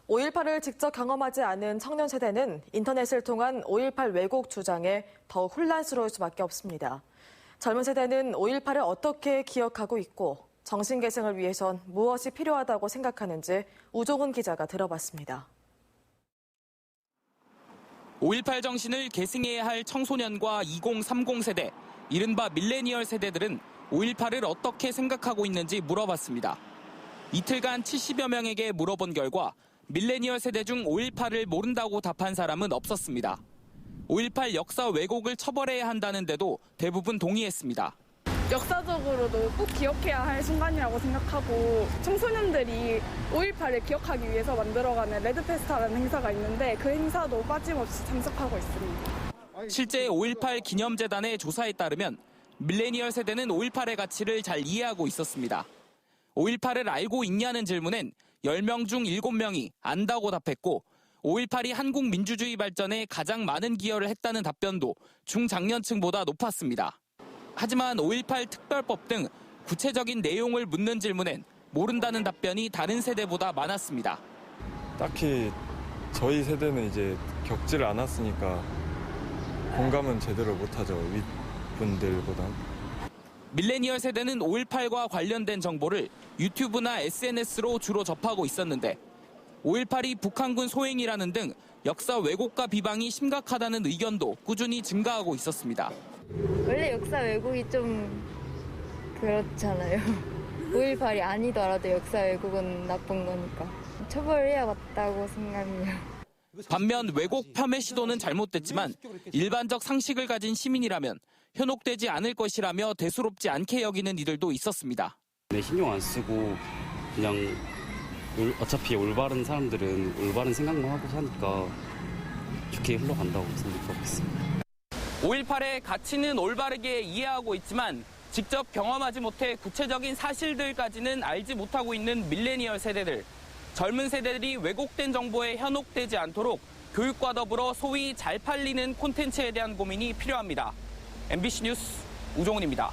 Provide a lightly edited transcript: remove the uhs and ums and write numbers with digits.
5.18을 직접 경험하지 않은 청년 세대는 인터넷을 통한 5.18 왜곡 주장에 더 혼란스러울 수밖에 없습니다. 젊은 세대는 5.18을 어떻게 기억하고 있고 정신 계승을 위해선 무엇이 필요하다고 생각하는지 우종훈 기자가 들어봤습니다. 5.18 정신을 계승해야 할 청소년과 2030 세대, 이른바 밀레니얼 세대들은 5.18을 어떻게 생각하고 있는지 물어봤습니다. 이틀간 70여 명에게 물어본 결과 밀레니얼 세대 중 5.18을 모른다고 답한 사람은 없었습니다. 5.18 역사 왜곡을 처벌해야 한다는데도 대부분 동의했습니다. 역사적으로도 꼭 기억해야 할 순간이라고 생각하고 청소년들이 5.18을 기억하기 위해서 만들어가는 레드페스타라는 행사가 있는데 그 행사도 빠짐없이 참석하고 있습니다. 실제 5.18 기념재단의 조사에 따르면 밀레니얼 세대는 5.18의 가치를 잘 이해하고 있었습니다. 5.18을 알고 있냐는 질문엔 10명 중 7명이 안다고 답했고 5.18이 한국 민주주의 발전에 가장 많은 기여를 했다는 답변도 중장년층보다 높았습니다. 하지만 5.18 특별법 등 구체적인 내용을 묻는 질문엔 모른다는 답변이 다른 세대보다 많았습니다. 딱히 저희 세대는 이제 겪지를 않았으니까 공감은 제대로 못하죠, 윗분들보단. 밀레니얼 세대는 5.18과 관련된 정보를 유튜브나 SNS로 주로 접하고 있었는데 5.18이 북한군 소행이라는 등 역사 왜곡과 비방이 심각하다는 의견도 꾸준히 증가하고 있었습니다. 원래 역사 왜곡이 좀 그렇잖아요. 5.18이 아니더라도 역사 왜곡은 나쁜 거니까 처벌해야 맞다고 생각해요. 반면 왜곡 폄훼 시도는 잘못됐지만 일반적 상식을 가진 시민이라면 현혹되지 않을 것이라며 대수롭지 않게 여기는 이들도 있었습니다. 신경 안 쓰고 그냥 어차피 올바른 사람들은 올바른 생각만 하고 사니까 좋게 흘러간다고 생각하고 있습니다. 5.18의 가치는 올바르게 이해하고 있지만 직접 경험하지 못해 구체적인 사실들까지는 알지 못하고 있는 밀레니얼 세대들. 젊은 세대들이 왜곡된 정보에 현혹되지 않도록 교육과 더불어 소위 잘 팔리는 콘텐츠에 대한 고민이 필요합니다. MBC 뉴스 우종훈입니다.